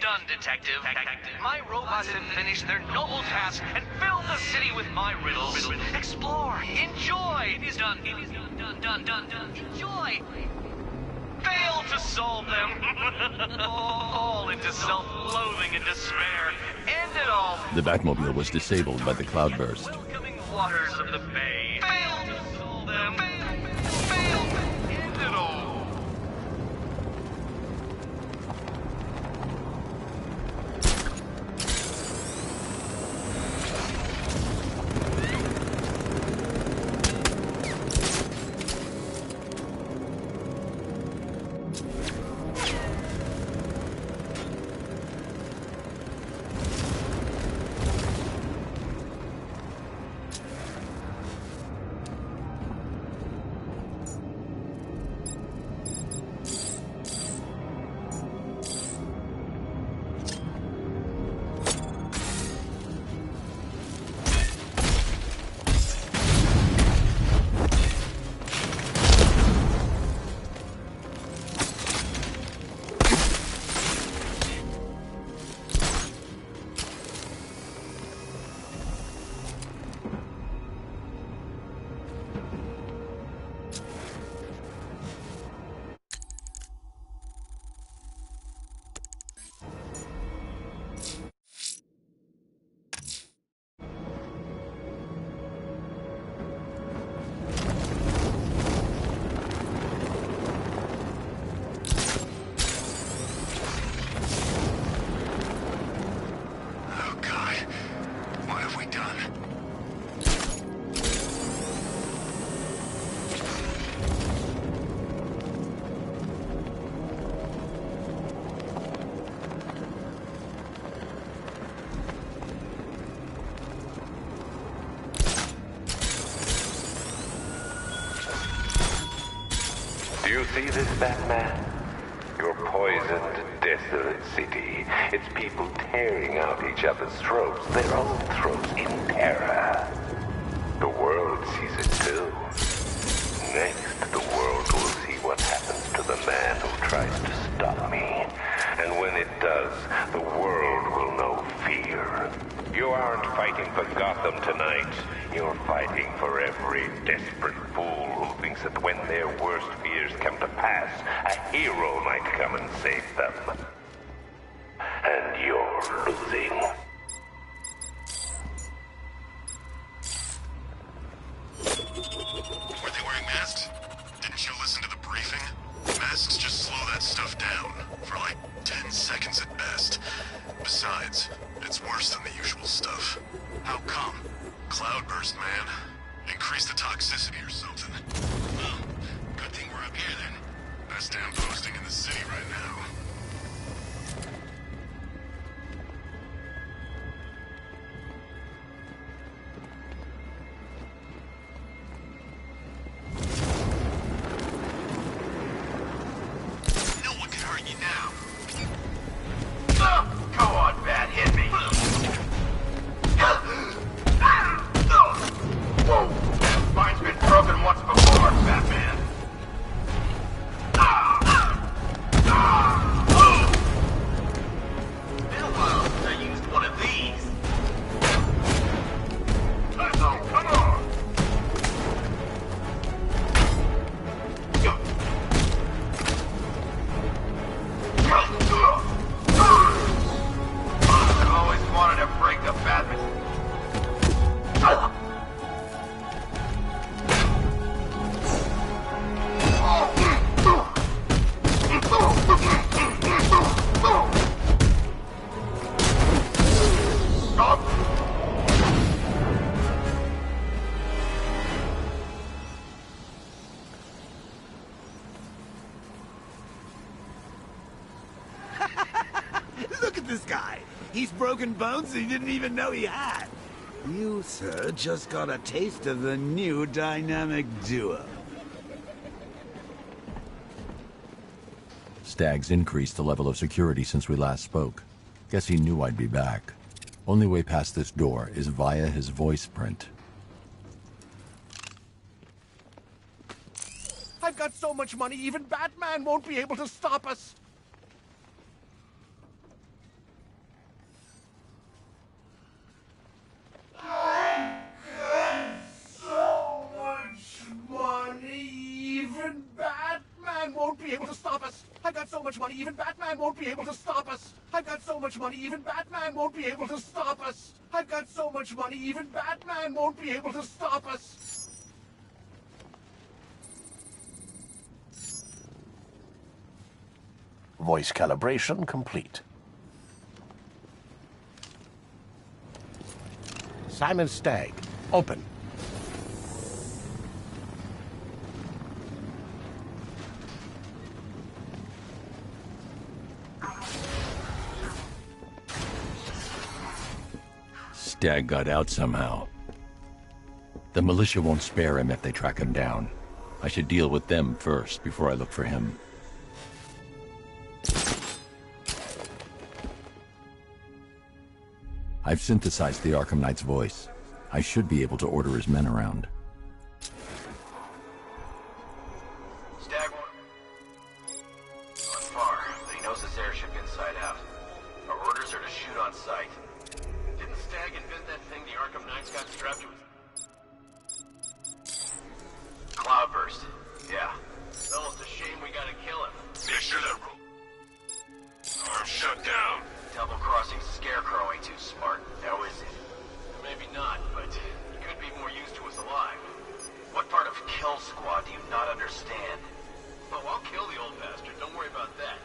done, Detective. My robots have finished their noble task and filled the city with my riddles. Explore, enjoy. It is done. It is done. Enjoy. Fail to solve them. Fall into self-loathing and despair. End it all. The Batmobile was disabled by the cloudburst. Welcoming waters of the bay. Fail to solve them. Fail. End it all. Do you see this, Batman? Your poisoned, desolate city. Its people tearing out each other's throats, their own throats, in terror. The world sees it too. Next, the world will see what happens to the man who tries to stop me. And when it does, the world will know fear. You aren't fighting for Gotham tonight. You're fighting for every desperate fool who thinks that when their worst fears come to pass, a hero might come and save them. And you're losing. Were they wearing masks? Didn't you listen to the briefing? Masks just slow that stuff down, for like 10 seconds at best. Besides, it's worse than the usual stuff. How come? Cloudburst, man. Increase the toxicity or something. Well, good thing we're up here then. Best damn posting in the city right now. No one can hurt you now. Go on, Bat, hit me. Whoa! That spine's been broken once before, Batman. Been a while since I used one of these. Oh, come on! I've always wanted to break the Batman. Look at this guy. He's broken bones he didn't even know he had. You, sir, just got a taste of the new dynamic duo. Staggs increased the level of security since we last spoke. Guess he knew I'd be back. Only way past this door is via his voice print. I've got so much money, even Batman won't be able to stop us. even Batman won't be able to stop us. I've got so much money, even Batman won't be able to stop us. I've got so much money, even Batman won't be able to stop us. Voice calibration complete. Simon Stagg, open. Stagg got out somehow. The militia won't spare him if they track him down. I should deal with them first before I look for him. I've synthesized the Arkham Knight's voice. I should be able to order his men around. Stagg on far, but he knows this airship inside out. Our orders are to shoot on sight. Didn't Stagg invent that thing the Arkham Knights got strapped to? Cloudburst. Yeah. It's almost a shame we gotta kill him. Make sure that arm shut down. Double-crossing Scarecrow ain't too smart, now is it? Maybe not, but he could be more used to us alive. What part of Kill Squad do you not understand? Oh, I'll kill the old bastard, don't worry about that.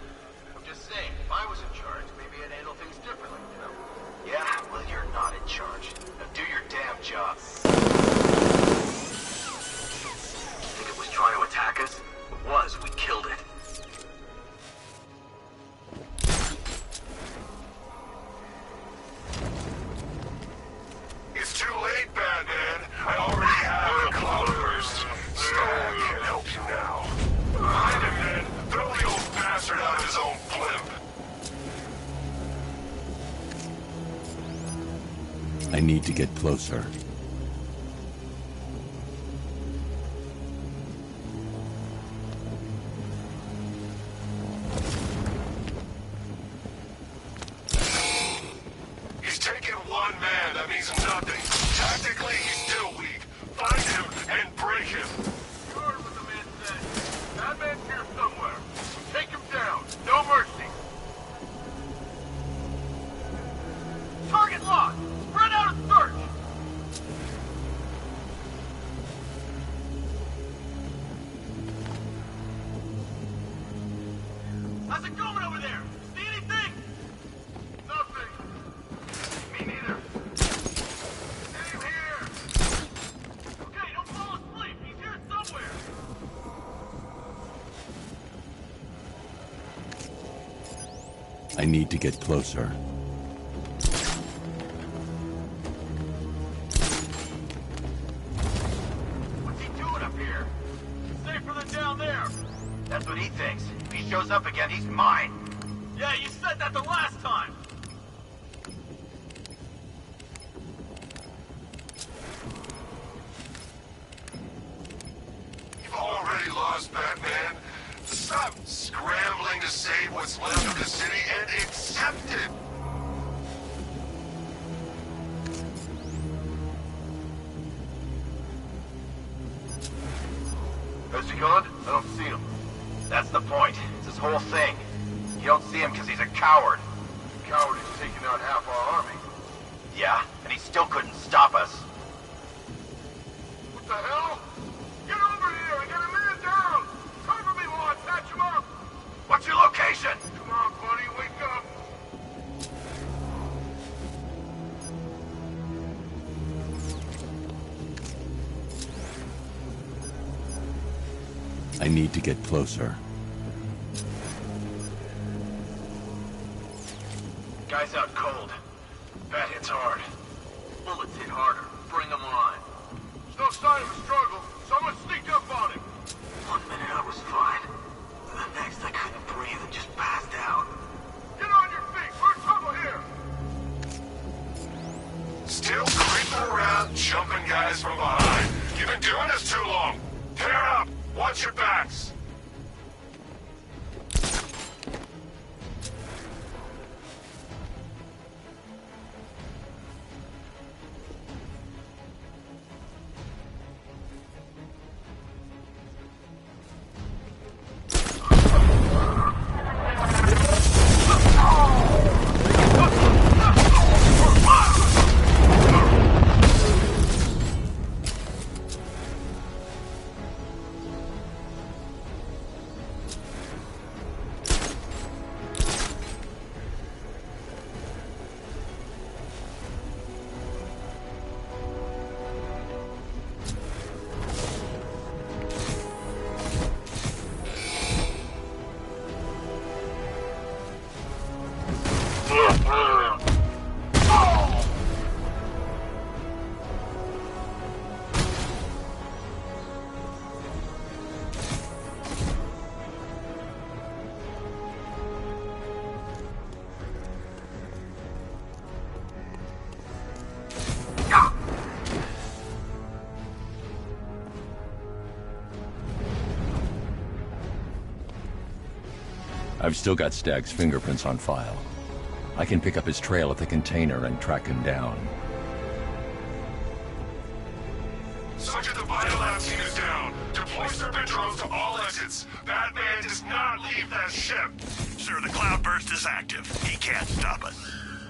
I'm just saying, if I was in charge, maybe I'd handle things differently, you know? Yeah, well, you're not in charge. Now do your damn job. Think it was trying to attack us? If it was, we killed it. It's too late, Batman. I already have a cloudburst. Stagg can help you now. Find him, then. Throw the old bastard out of his own blimp. I need to get closer. He's taken one man. That means nothing. Tactically, he's still weak. Find him and break him. You heard what the man said. Batman's here somewhere. Take him down. No mercy. Target locked. Spread out and search. How's it going over there? See anything? Nothing. Me neither. Same here. Okay, don't fall asleep. He's here somewhere. I need to get closer. What's he doing up here? Safer than down there. That's what he thinks. If he shows up again, he's mine. Yeah, you said that the last time. You've already lost, Batman. Stop scrambling to save what's left of the city and accept it. Has he gone? I don't see him. That's the point. It's his whole thing. You don't see him because he's a coward. Coward who's taken out half our army. Yeah, and he still couldn't stop us. What the hell? Get over here! I got a man down! Cover me while I patch him up! What's your location? Come on, buddy, wake up! I need to get closer. Guy's out cold. Bat hits hard. Bullets hit harder. Bring them on. There's no sign of a struggle. Someone sneaked up on him. 1 minute I was fine. The next I couldn't breathe and just passed out. Get on your feet. We're in trouble here. Still creeping around, jumping guys from behind. You've been doing this too long. Tear up. Watch your backs. I've still got Stagg's fingerprints on file. I can pick up his trail at the container and track him down. Sergeant, the biolab team is down. Deploy Serpent drones to all exits. Batman does not leave that ship. Sir, the cloudburst is active. He can't stop us.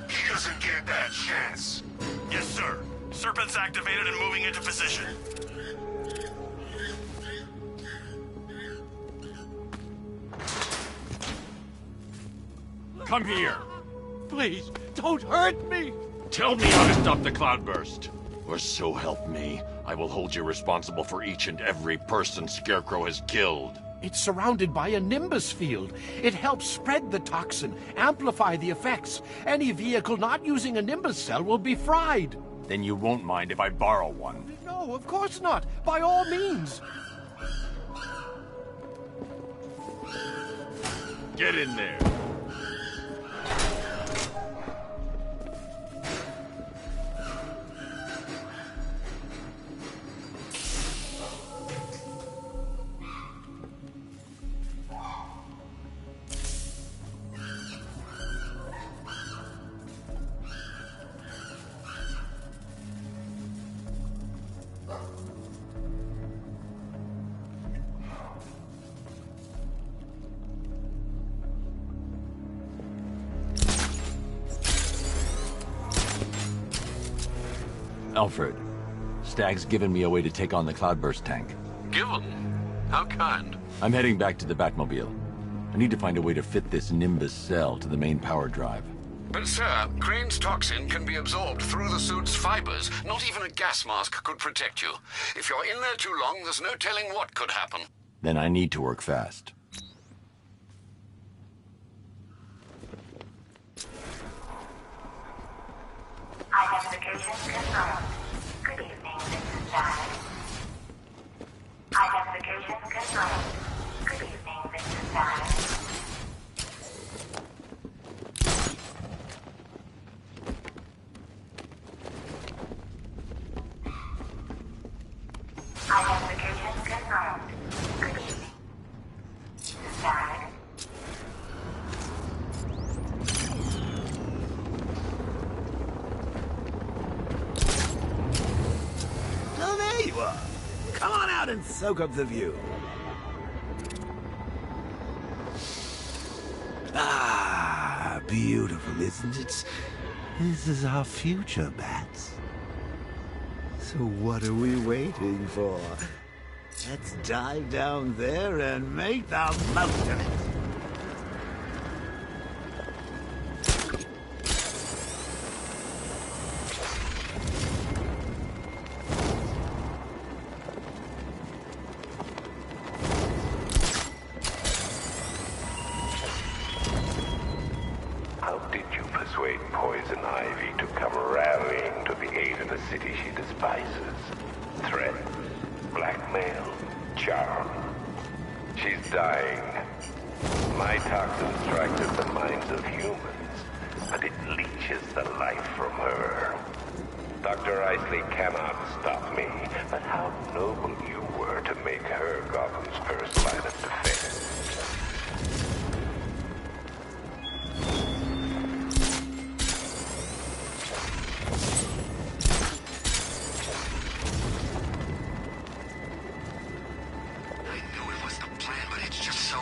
He doesn't get that chance. Yes, sir. Serpent's activated and moving into position. Come here. Please, don't hurt me! Tell me how to stop the cloudburst. Or so help me, I will hold you responsible for each and every person Scarecrow has killed. It's surrounded by a nimbus field. It helps spread the toxin, amplify the effects. Any vehicle not using a nimbus cell will be fried. Then you won't mind if I borrow one. No, of course not. By all means. Get in there. Alfred, Stagg's given me a way to take on the cloudburst tank. Given? How kind? I'm heading back to the Batmobile. I need to find a way to fit this Nimbus cell to the main power drive. But sir, Crane's toxin can be absorbed through the suit's fibers. Not even a gas mask could protect you. If you're in there too long, there's no telling what could happen. Then I need to work fast. Identification confirmed. Good evening, Mrs. Stagg. Identification confirmed. Good evening, Mrs. Stagg. Identification confirmed. Good evening, Mrs. Stagg. Oh, there you are. Come on out and soak up the view. Ah, beautiful, isn't it? This is our future, Bats. So what are we waiting for? Let's dive down there and make the most of it. How did you persuade Poison Ivy to come rallying to the aid of the city she despises? Threat, blackmail, charm. She's dying. My toxin strikes at the minds of humans, but it leeches the life from her. Dr. Isley cannot stop me, but how noble you were to make her Gotham's first line of defense. I knew it was the plan, but it's just so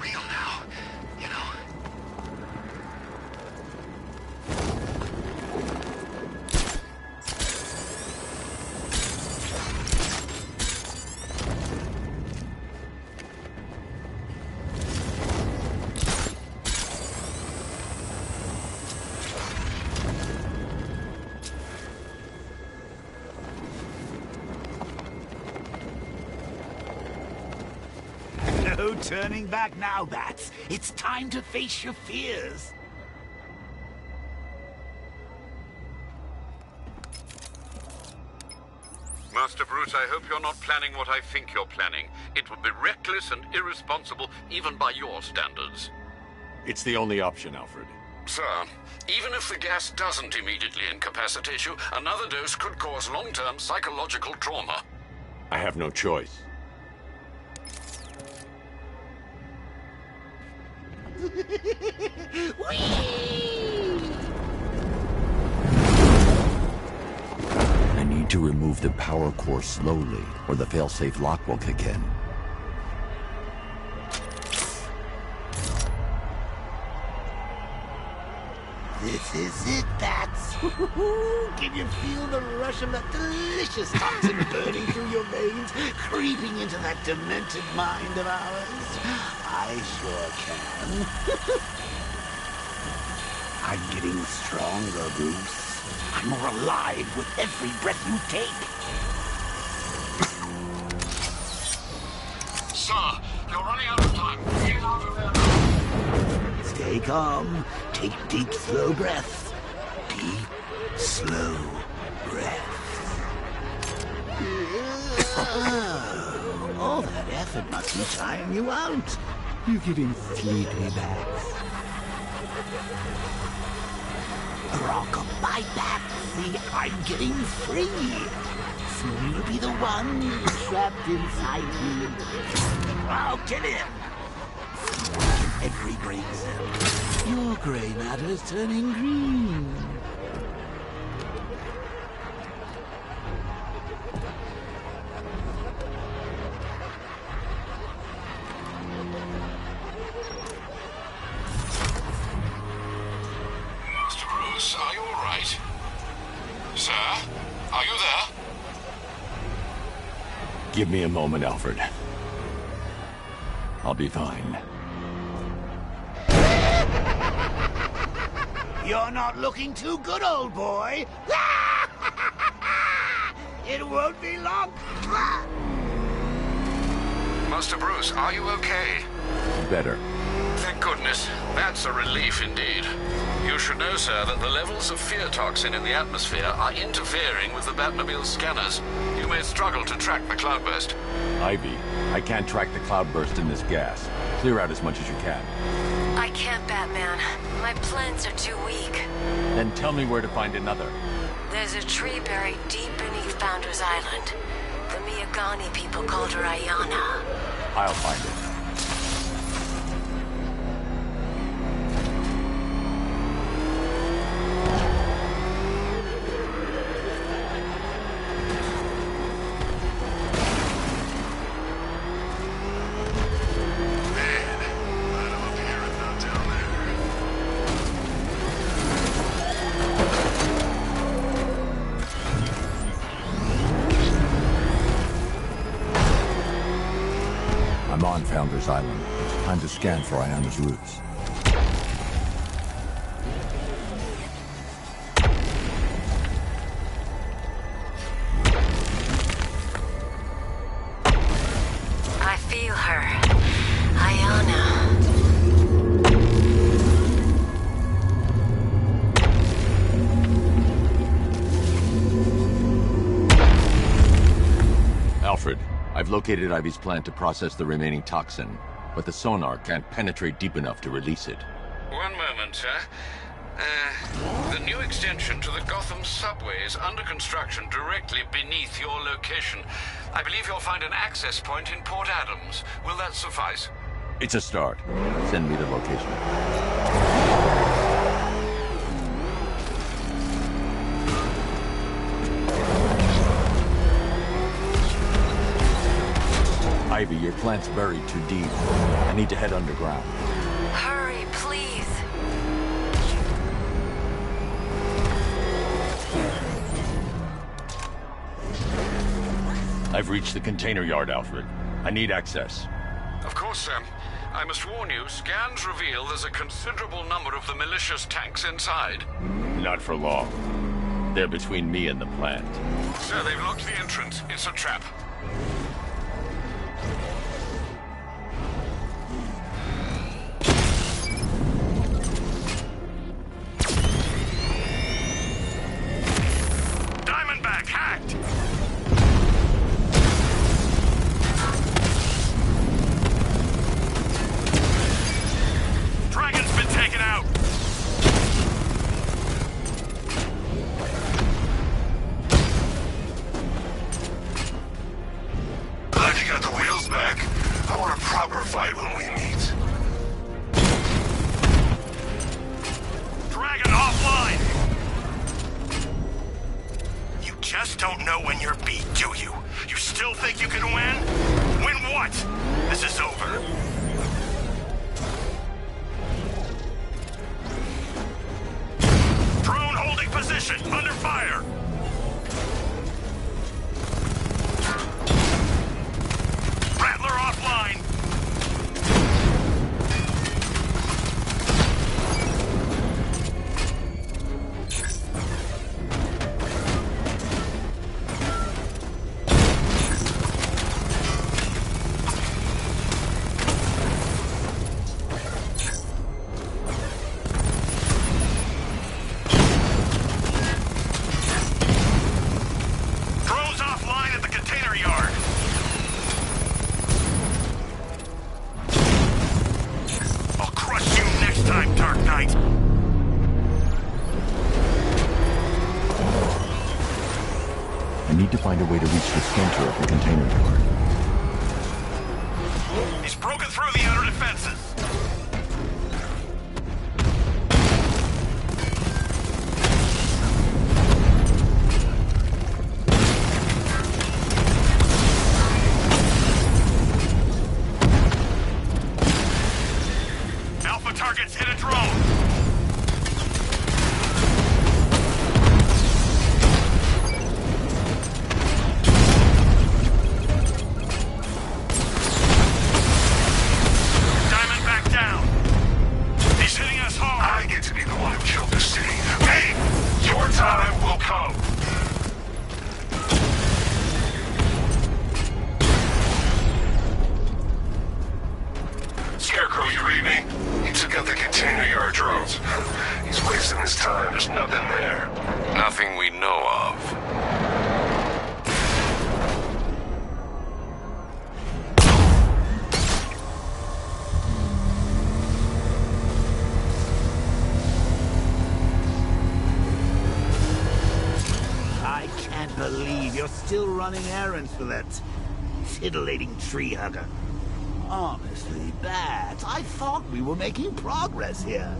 real now, you know? No turning back now, Bats. It's time to face your fears. Master Bruce, I hope you're not planning what I think you're planning. It would be reckless and irresponsible, even by your standards. It's the only option, Alfred. Sir, even if the gas doesn't immediately incapacitate you, another dose could cause long-term psychological trauma. I have no choice. I need to remove the power core slowly, or the failsafe lock will kick in. This is it, Bats. Can you feel the rush of that delicious toxin burning through your veins, creeping into that demented mind of ours? I sure can. I'm getting stronger, Bruce. I'm more alive with every breath you take. Sir, you're running out of time. Get out of there. Stay calm. Take deep, slow breaths. Deep, slow breaths. All that effort must be tiring you out. You're getting sleepy, Bats. Rock-a-bye, Bats. See, I'm getting free. Soon you'll be the one trapped inside me. I'll get him. Every brain cell. Your gray matter's turning green. Mr. Bruce, are you all right? Sir, are you there? Give me a moment, Alfred. I'll be fine. You're not looking too good, old boy. It won't be long. Master Bruce, are you okay? Better. Thank goodness. That's a relief indeed. You should know, sir, that the levels of fear toxin in the atmosphere are interfering with the Batmobile's scanners. You may struggle to track the cloudburst. Ivy, I can't track the cloudburst in this gas. Clear out as much as you can. I can't, Batman. My plans are too weak. Then tell me where to find another. There's a tree buried deep beneath Founders Island. The Miyagani people called her Ayana. I'll find it. I'm on Founders Island. Time to scan for Ayana's roots. I feel her. Ayana. Alfred, I've located Ivy's plant to process the remaining toxin, but the sonar can't penetrate deep enough to release it. One moment, sir. The new extension to the Gotham subway is under construction directly beneath your location. I believe you'll find an access point in Port Adams. Will that suffice? It's a start. Send me the location. Ivy, your plant's buried too deep. I need to head underground. Hurry, please. I've reached the container yard, Alfred. I need access. Of course, sir. I must warn you, scans reveal there's a considerable number of the malicious tanks inside. Not for long. They're between me and the plant. Sir, they've locked the entrance. It's a trap. Diamondback hacked! Dragon's been taken out! your beat, do you? You still think you can win? Win what? This is over. Drone holding position, under fire. Rattler offline. I need to find a way to reach the center of the container yard. He's broken through the outer defenses. Alpha targets hit a drone. Scarecrow, you read me? He took out the container yard drones. He's wasting his time. There's nothing there. Nothing we know of. I can't believe you're still running errands for that titillating tree hugger. Honestly, Bats, I thought we were making progress here.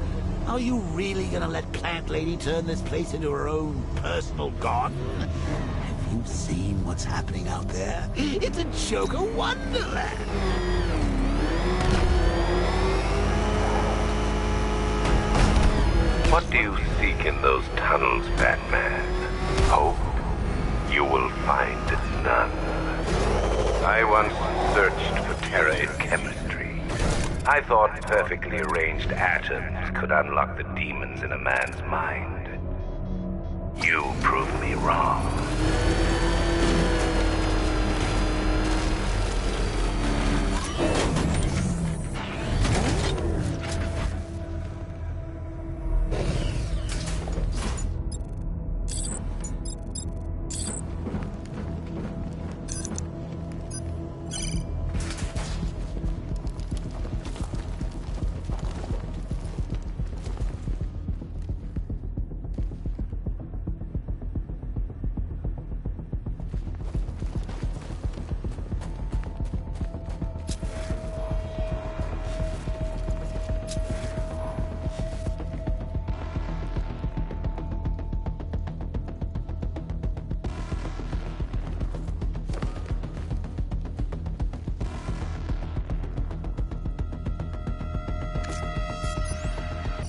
Are you really gonna let Plant Lady turn this place into her own personal garden? Have you seen what's happening out there? It's a Joker wonderland! What do you seek in those tunnels, Batman? Hope? You will find none. I once searched for terror in chemistry. I thought perfectly arranged atoms could unlock the demons in a man's mind. You proved me wrong.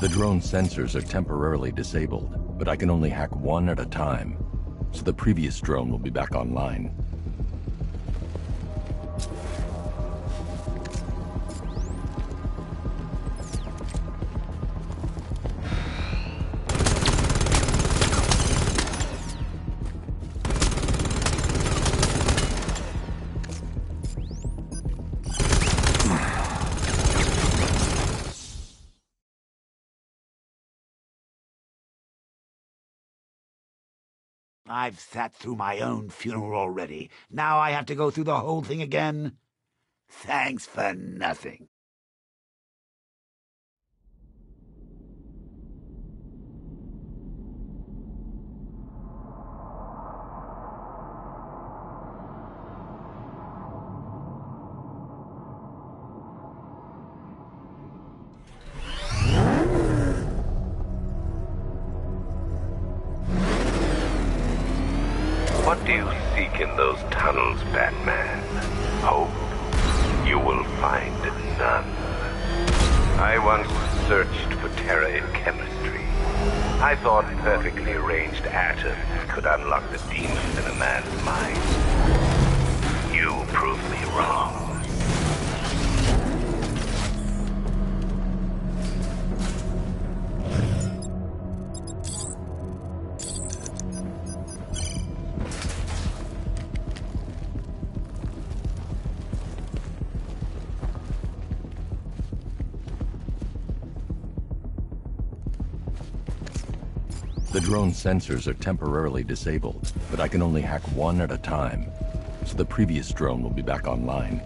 The drone sensors are temporarily disabled, but I can only hack one at a time, so the previous drone will be back online. I've sat through my own funeral already. Now I have to go through the whole thing again? Thanks for nothing. What do you seek in those tunnels, Batman? Hope? You will find none. I once searched for terror in chemistry. I thought perfectly arranged atoms could unlock the demons in a man's mind. You proved me wrong. The drone sensors are temporarily disabled, but I can only hack one at a time, so the previous drone will be back online.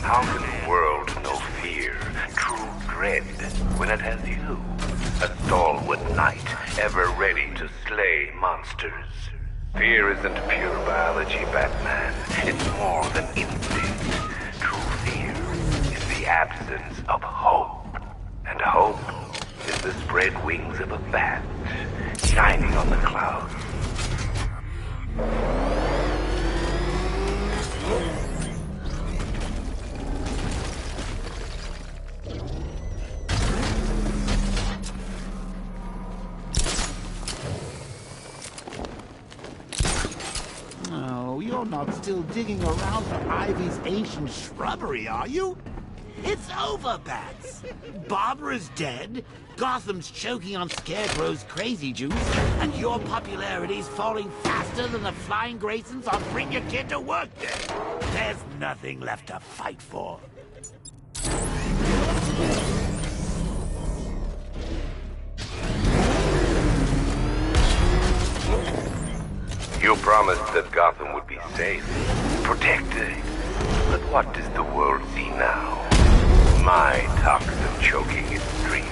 How can the world know fear, true dread, when it has you? A stalwart knight, ever ready to slay monsters. Fear isn't pure biology, Batman. It's more than instinct. True fear is the absence of hope. And hope is the spread wings of a bat, shining on the clouds. You're not still digging around for Ivy's ancient shrubbery, are you? It's over, Bats. Barbara's dead, Gotham's choking on Scarecrow's crazy juice, and your popularity's falling faster than the Flying Graysons on Bring Your Kid to Work Day. There's nothing left to fight for. promised that Gotham would be safe, protected. But what does the world see now? My toxin choking its streets,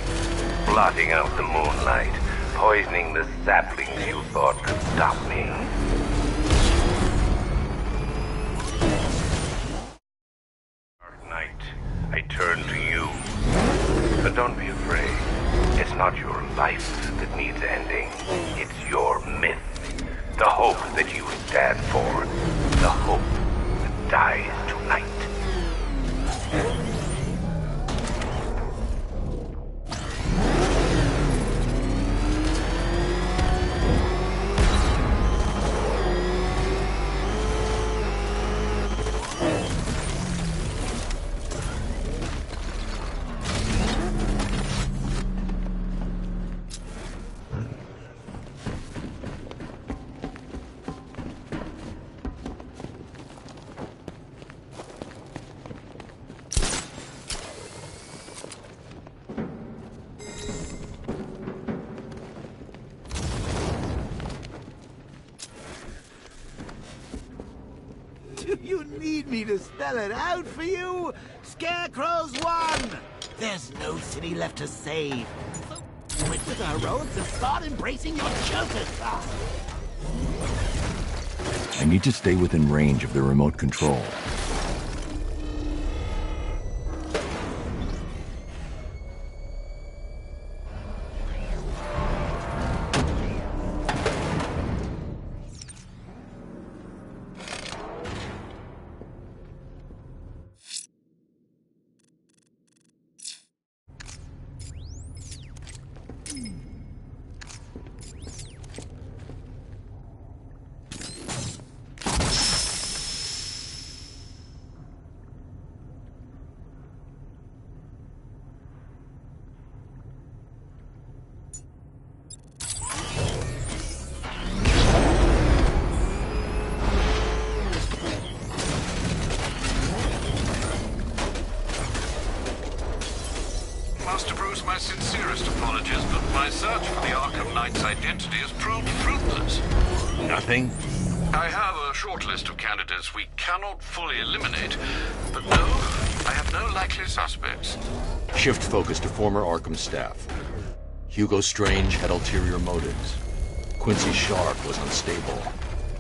blotting out the moonlight, poisoning the saplings you thought could stop me. Dark Knight, I turn to you. But don't be afraid. It's not your life that needs ending. It's your myth. The hope that you stand for. The hope that dies tonight. Do you need me to spell it out for you? Scarecrow's won! There's no city left to save. So quit with our roads and start embracing your shelter side. I need to stay within range of the remote control. Master Bruce, my sincerest apologies, but my search for the Arkham Knight's identity has proved fruitless. Nothing? I have a short list of candidates we cannot fully eliminate, but no, I have no likely suspects. Shift focus to former Arkham staff. Hugo Strange had ulterior motives. Quincy Sharp was unstable.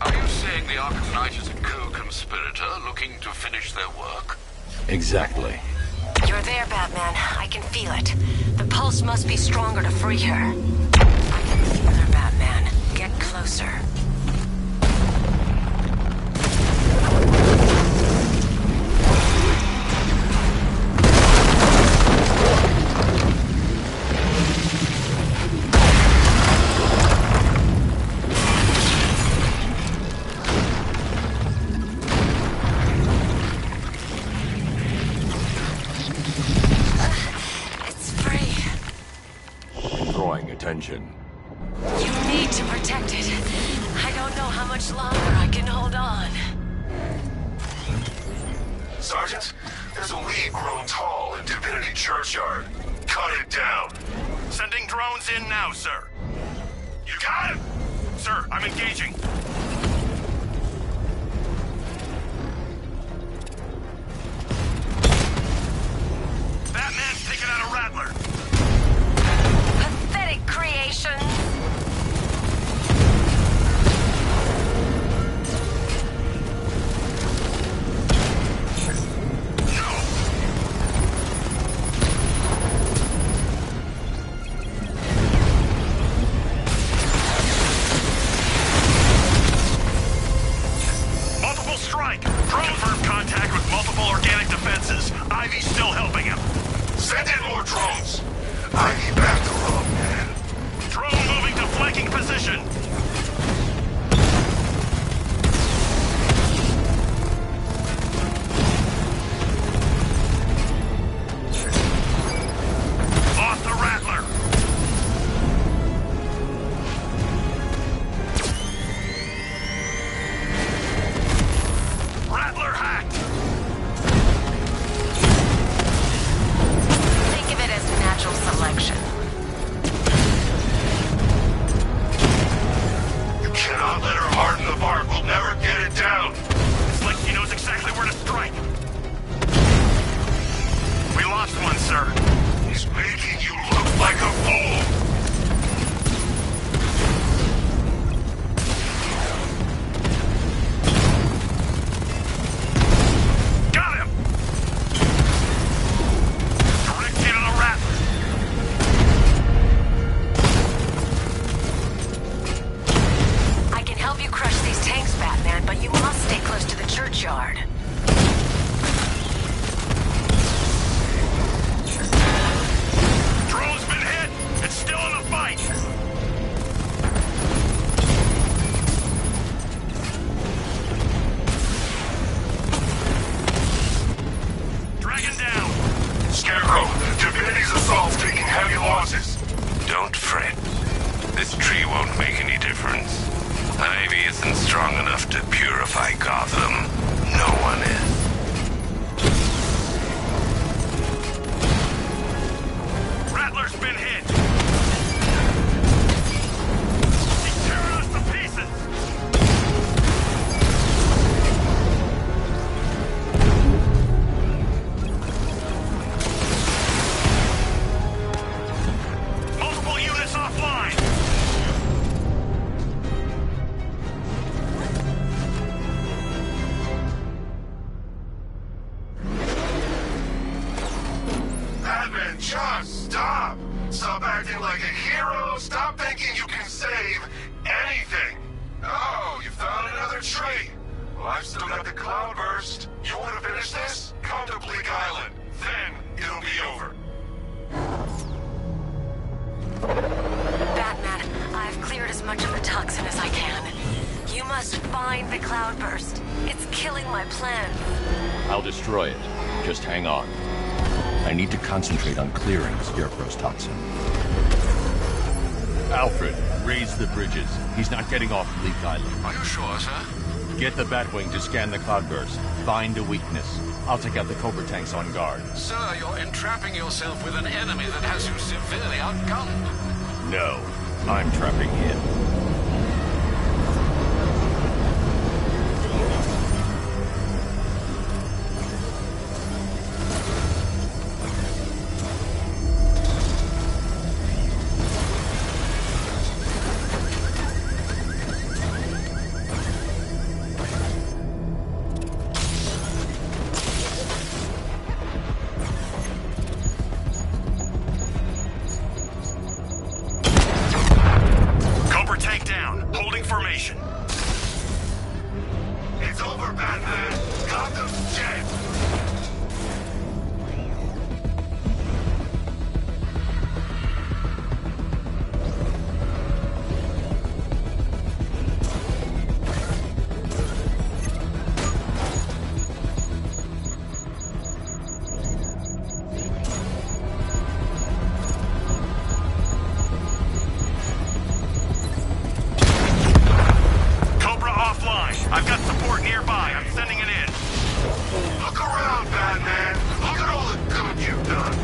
Are you saying the Arkham Knight is a co-conspirator looking to finish their work? Exactly. You're there, Batman. I can feel it. The pulse must be stronger to free her. I can feel her, Batman. Get closer. Attention. You need to protect it. I don't know how much longer I can hold on. Sergeant, there's a weed grown tall in Divinity Churchyard. Cut it down. Sending drones in now, sir. You got it? Sir, I'm engaging. Batman's taking out a Rattler. Pathetic creation. These assaults taking heavy losses. Don't fret. This tree won't make any difference. Ivy isn't strong enough to purify Gotham. No one is. Rattler's been hit! He's tearing us to pieces! Multiple units offline! Batman, just stop! Stop acting like a hero. Stop thinking you can save anything. Oh, you found another tree. Well, I've still got the cloudburst. You want to finish this? Come to Bleak Island. Then it'll be over. Batman, I've cleared as much of the toxin as I can. You must find the cloudburst. It's killing my plans. I'll destroy it. Just hang on. I need to concentrate on clearing Scarecrow's toxin. Alfred, raise the bridges. He's not getting off Bleak Island. Are you sure, sir? Get the Batwing to scan the cloudburst. Find a weakness. I'll take out the Cobra tanks on guard. Sir, you're entrapping yourself with an enemy that has you severely outgunned. No, I'm trapping him. Cobra tank down. Holding formation. It's over, Batman. Gotham's dead. Cobra offline. I've got support nearby. I'm sending it in. Look around, Batman. Look at all the good you've done.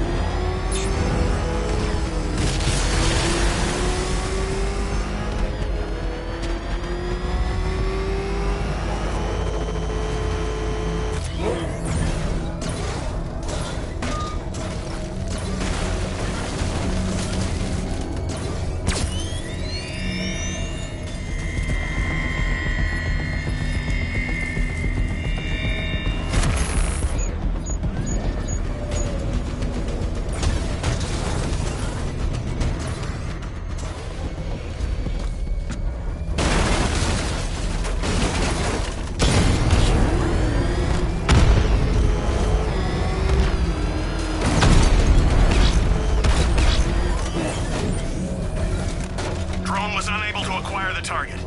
Drone was unable to acquire the target.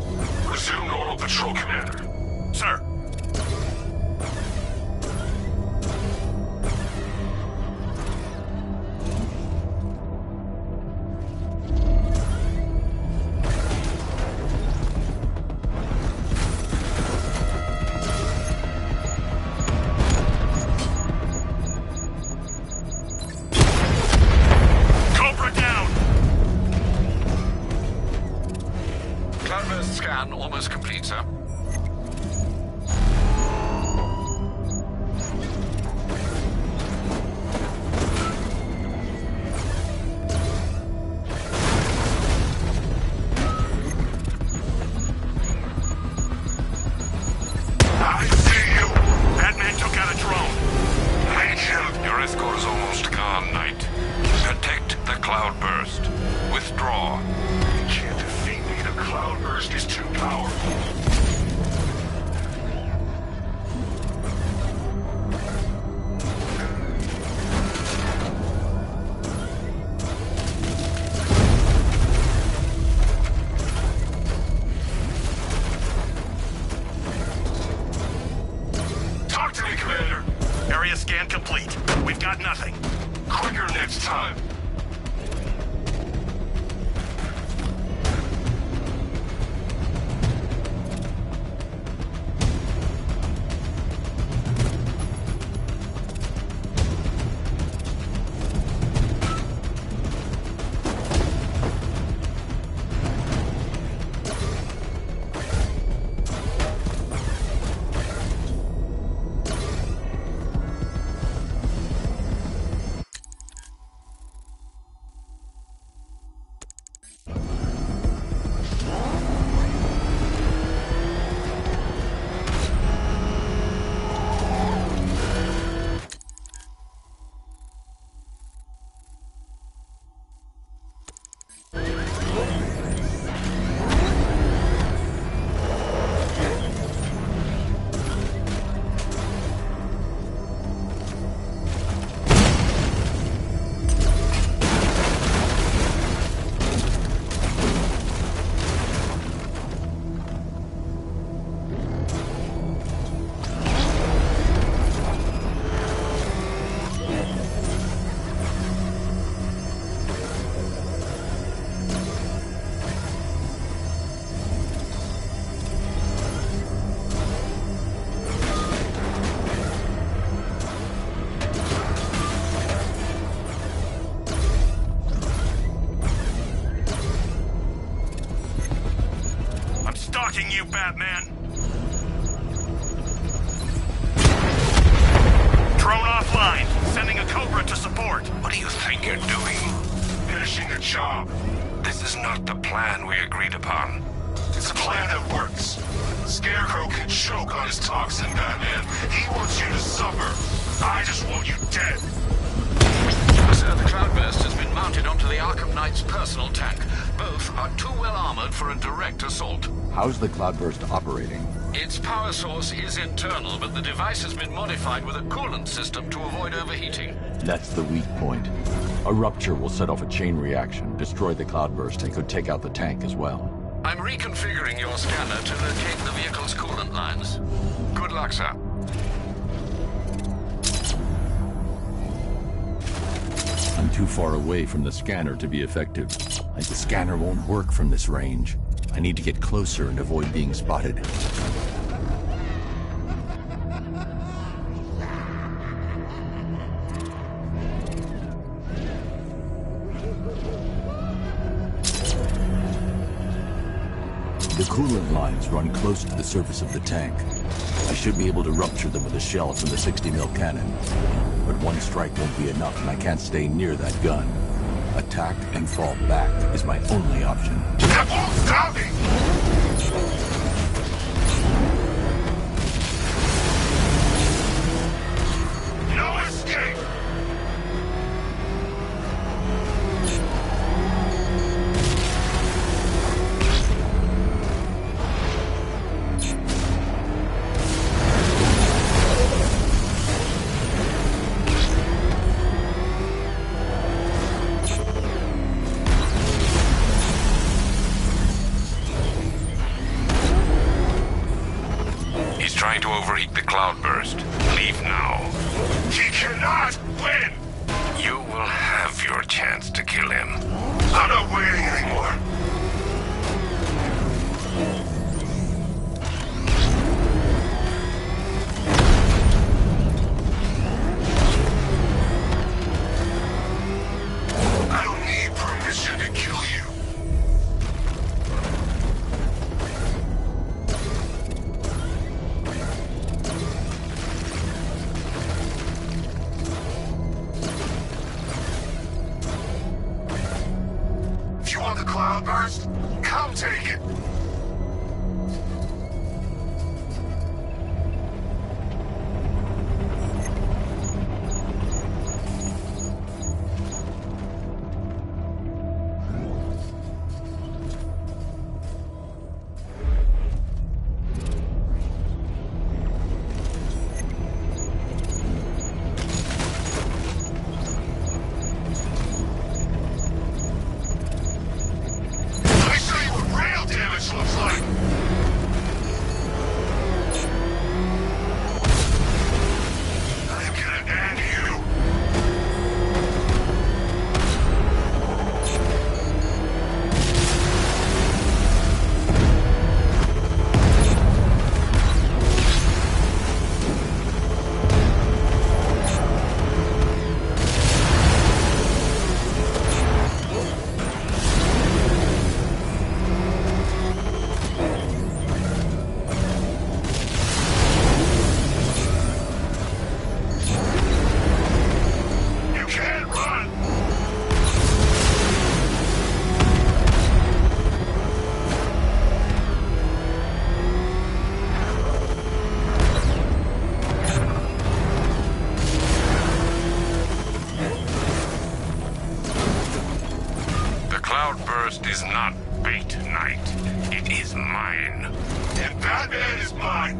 Resume normal patrol, Commander. Sir. Cobra down! Cloudburst scan almost complete, sir. I see you. Batman took out a drone. Thank you. Your escort is almost gone, Knight. Protect the cloudburst. Withdraw. You can't defeat me. The cloudburst is too powerful. Talk to me, Commander. Area scan complete. We've got nothing. Quicker next time. Batman. Drone offline. Sending a Cobra to support. What do you think you're doing? Finishing the job. This is not the plan we agreed upon. It's a plan that works. Scarecrow can choke on his toxin, Batman. He wants you to suffer. I just want you dead. Sir, the Cloudburst has been mounted onto the Arkham Knight's personal tank. Both are too well armored for a direct assault. How's the Cloudburst operating? Its power source is internal, but the device has been modified with a coolant system to avoid overheating. That's the weak point. A rupture will set off a chain reaction, destroy the Cloudburst, and could take out the tank as well. I'm reconfiguring your scanner to locate the vehicle's coolant lines. Good luck, sir. I'm too far away from the scanner to be effective. The scanner won't work from this range. I need to get closer and avoid being spotted. The coolant lines run close to the surface of the tank. I should be able to rupture them with a shell from the 60mm cannon. But one strike won't be enough, and I can't stay near that gun. Attack and fall back is my only option. That won't stop me! No escape! Trying to overheat the Cloudburst. Leave now. He cannot win! You will have your chance to kill him. I'm not waiting anymore. I don't need permission to kill you. Cloudburst, come take it! Is not bait, Knight. It is mine. And Batman is mine.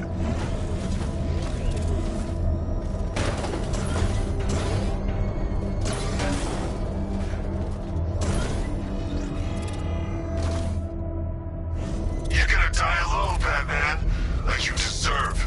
You're gonna die alone, Batman, like you deserve.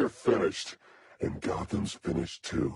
You're finished. And Gotham's finished too.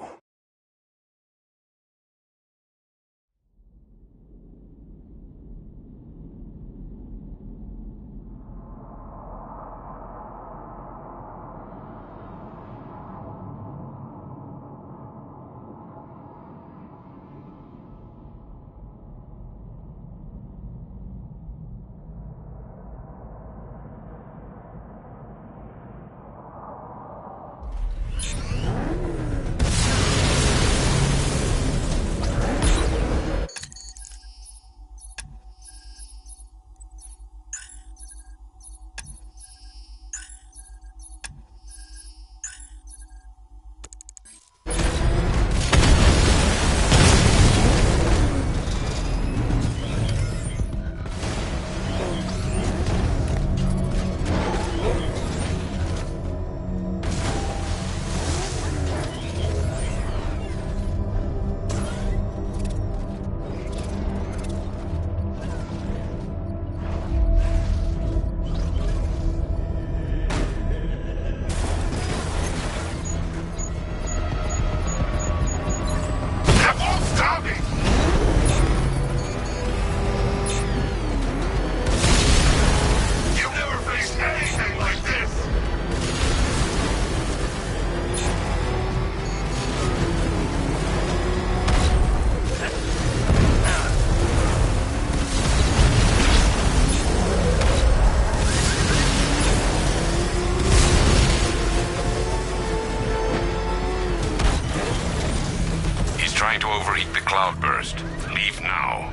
Trying to overeat the cloudburst. Leave now.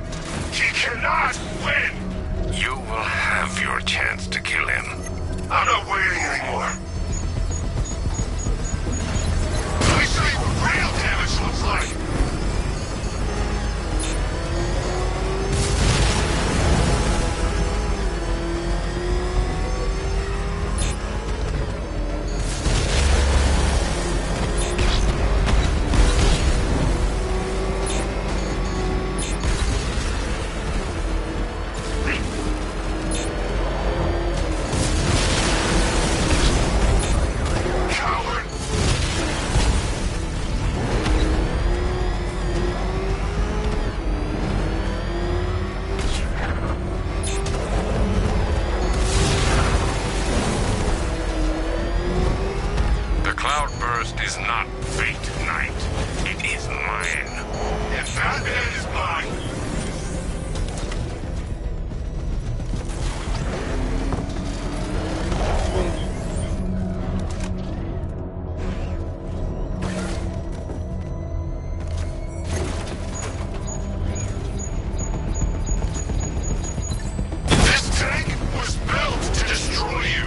He cannot win! You will have your chance to kill him. I'm not waiting anymore. Let me show you what real damage looks like! Is not fate, Knight. It is mine. And Batman is mine. This tank was built to destroy you.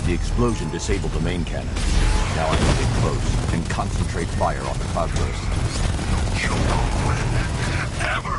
The explosion disabled the main cannon. Now I can get close and concentrate fire on the cloudburst. You won't win. Ever.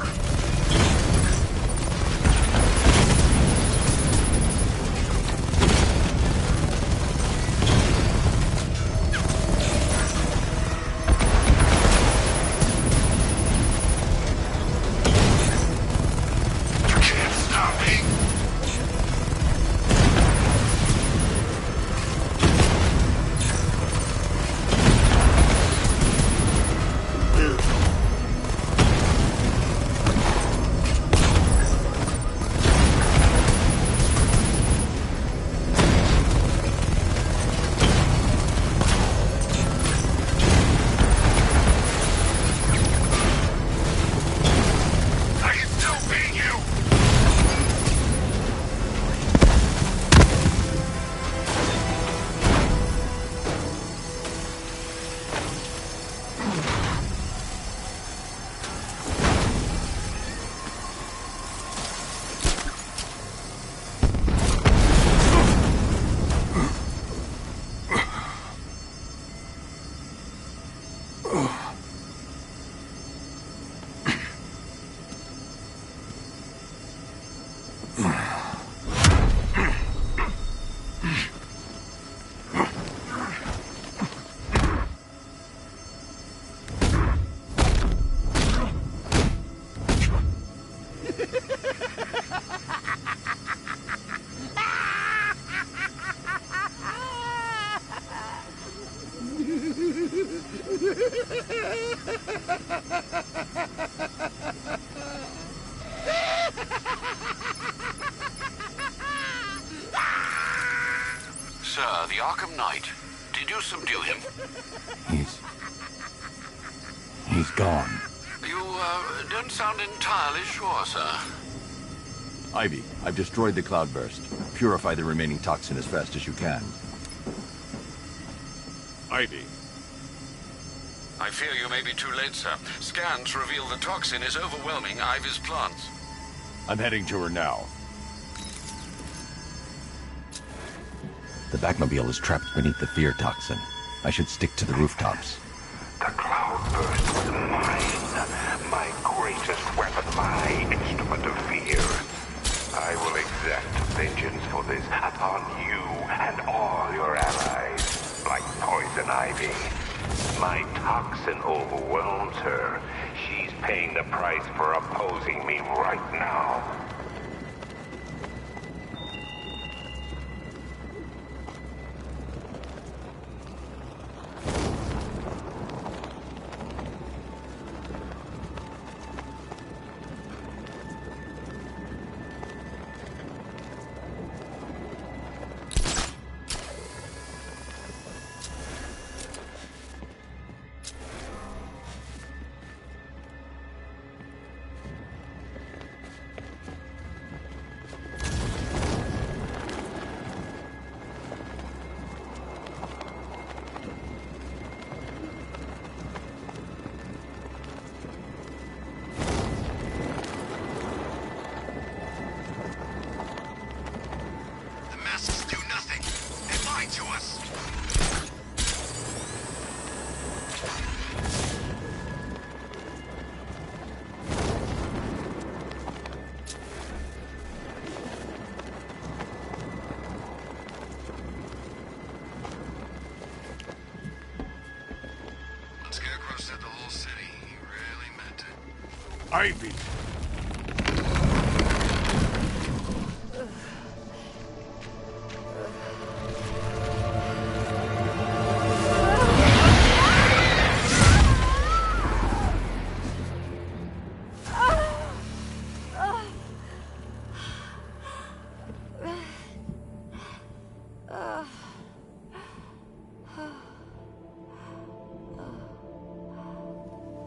Sir, the Arkham Knight. Did you subdue him? He's gone. You, don't sound entirely sure, sir. Ivy, I've destroyed the cloudburst. Purify the remaining toxin as fast as you can. Ivy. I fear you may be too late, sir. Scans reveal the toxin is overwhelming Ivy's plants. I'm heading to her now. The Batmobile is trapped beneath the fear toxin. I should stick to the rooftops. The cloudburst was mine. My greatest weapon, my instrument of fear. I will exact vengeance for this upon you and all your allies, like poison ivy. My toxin overwhelms her. She's paying the price for opposing me right now. Ivy!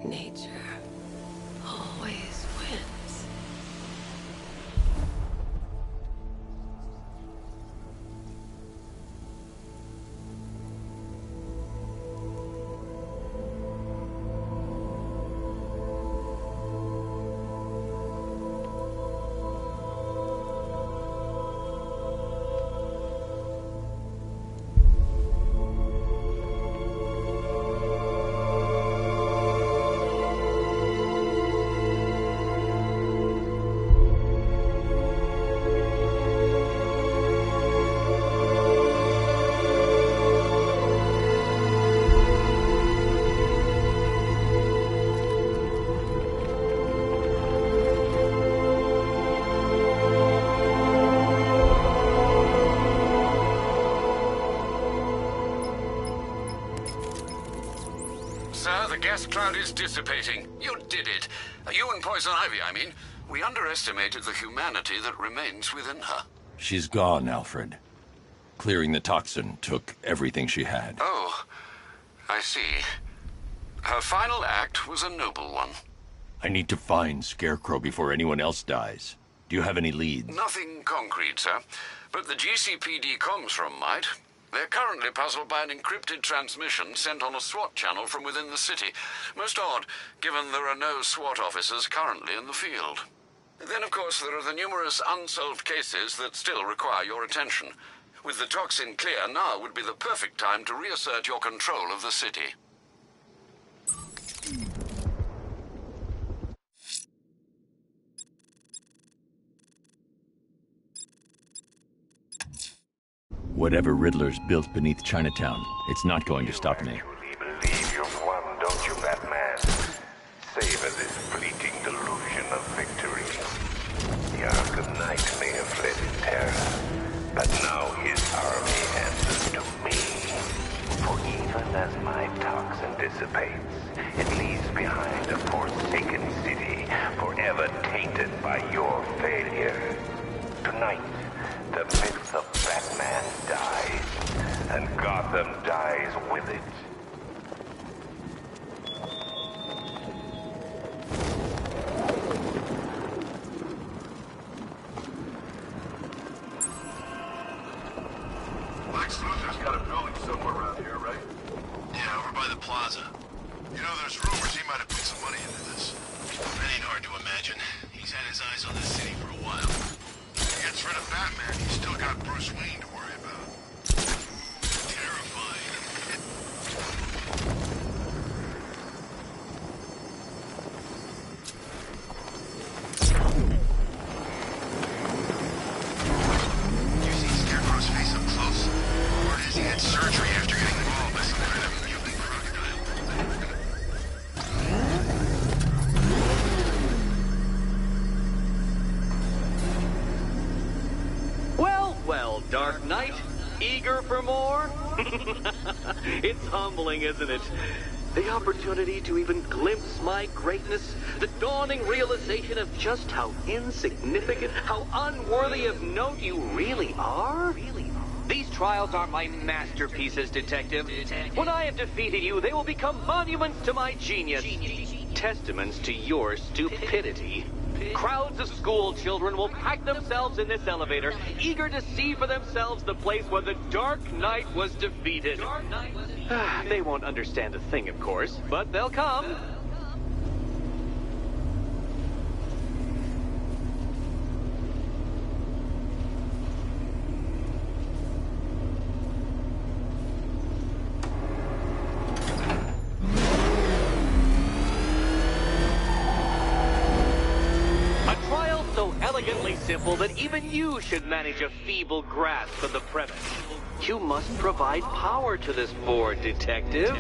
Nature always wins. Sir, the gas cloud is dissipating. You did it. You and Poison Ivy, I mean. We underestimated the humanity that remains within her. She's gone, Alfred. Clearing the toxin took everything she had. Oh, I see. Her final act was a noble one. I need to find Scarecrow before anyone else dies. Do you have any leads? Nothing concrete, sir. But the GCPD comms room might. They're currently puzzled by an encrypted transmission sent on a SWAT channel from within the city. Most odd, given there are no SWAT officers currently in the field. Then, of course, there are the numerous unsolved cases that still require your attention. With the toxin clear, now would be the perfect time to reassert your control of the city. Whatever Riddler's built beneath Chinatown, it's not going to stop me. You believe you've won, don't you, Batman? Savor this fleeting delusion of victory. The Arkham Knight may have fled in terror, but now his army answers to me. For even as my toxin dissipates, it leaves behind a forsaken city, forever tainted by your failure. Tonight, the myth of Batman dies. Gotham dies with it. Lex Luthor's got a building somewhere around here, right? Yeah, over by the plaza. You know, there's rumors he might have put some money into this. That ain't hard to imagine. He's had his eyes on this city for a while. If he gets rid of Batman, he's still got Bruce Wayne to worry about. Terrifying. You see Scarecrow's face up close? Or has he had surgery after getting involved by some kind of mutant crocodile? Well, Dark Knight, eager for more? It's humbling, isn't it? The opportunity to even glimpse my greatness, the dawning realization of just how insignificant, how unworthy of note you really are? These trials are my masterpieces, Detective. When I have defeated you, they will become monuments to my genius, testaments to your stupidity. Crowds of school children will pack themselves in this elevator, eager to see for themselves the place where the Dark Knight was defeated. They won't understand a thing, of course, but they'll come. Simple that even you should manage a feeble grasp of the premise. You must provide power to this board, Detective.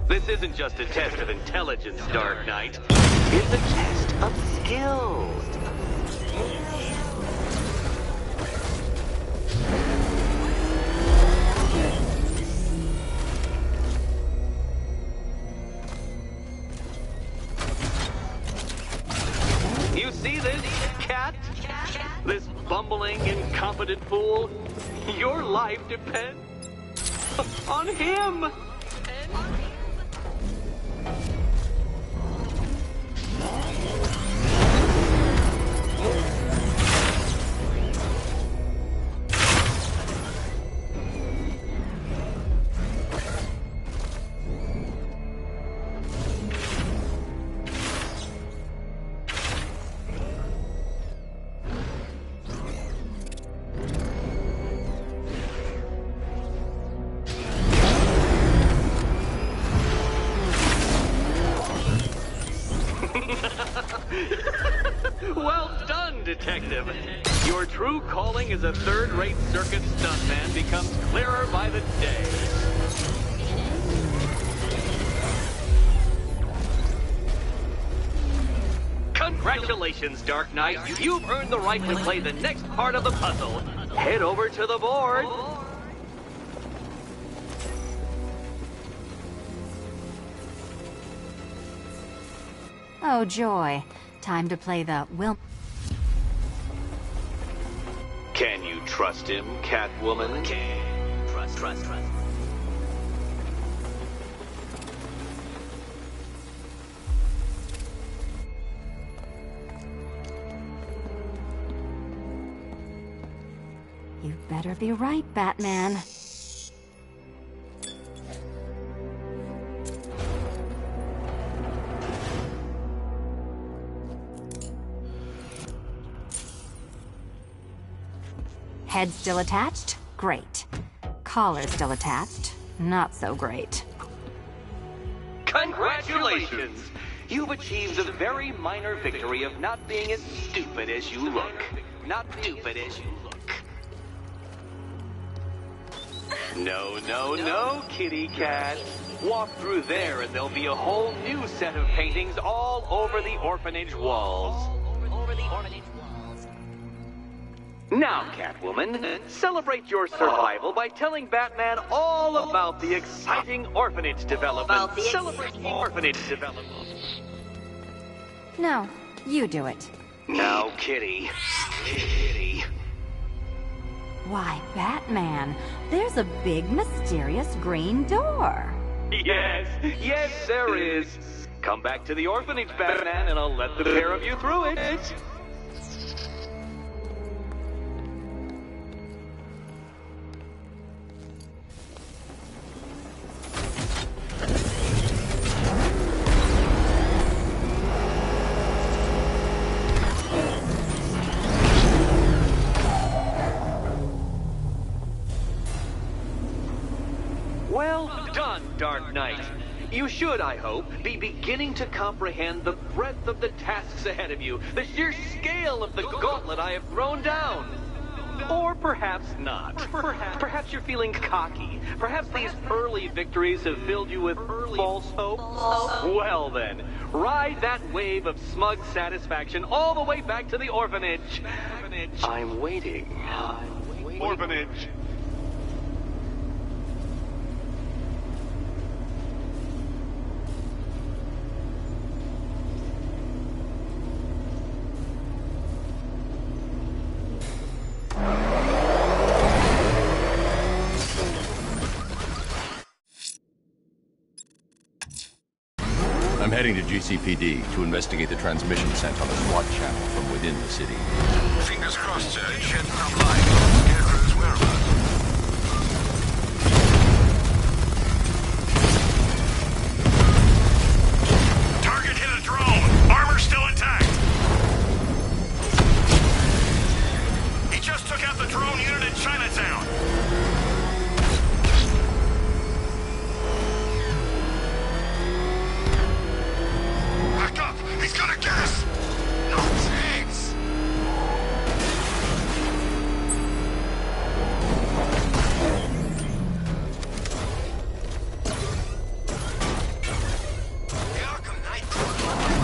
This isn't just a test of intelligence, Dark Knight. It's a test of skill. You see this, Cat? This bumbling, incompetent fool? Your life depends on him! Well done, Detective. Your true calling as a third-rate circus stuntman becomes clearer by the day. Congratulations, Dark Knight. You've earned the right to play the next part of the puzzle. Head over to the board. Oh, joy. Time to play the Can you trust him, Catwoman? Trust. You better be right, Batman. Head still attached? Great. Collar still attached? Not so great. Congratulations! you've achieved the very minor victory of not being as stupid as you look. Not stupid as you look. No, kitty cat. Walk through there and there'll be a whole new set of paintings all over the orphanage walls. Now, Catwoman, celebrate your survival by telling Batman all about the exciting orphanage development. Celebrate the orphanage development. No, you do it. Now, Kitty. Kitty. Why, Batman, there's a big, mysterious green door. Yes, there is. Come back to the orphanage, Batman, and I'll let the pair of you through it. Well done, Dark Knight. You should, I hope, be beginning to comprehend the breadth of the tasks ahead of you, the sheer scale of the gauntlet I have thrown down. Or perhaps not. Perhaps you're feeling cocky. Perhaps these early victories have filled you with false hope. Well then, ride that wave of smug satisfaction all the way back to the orphanage. I'm waiting. Orphanage. I'm heading to GCPD to investigate the transmission sent on a SWAT channel from within the city. Fingers crossed, sir. It should come live on Scarecrow's whereabouts. Target hit a drone. Armor still intact. He just took out the drone unit in Chinatown. Back up! He's got a gas! No tanks! The Arkham Knight keep pretending.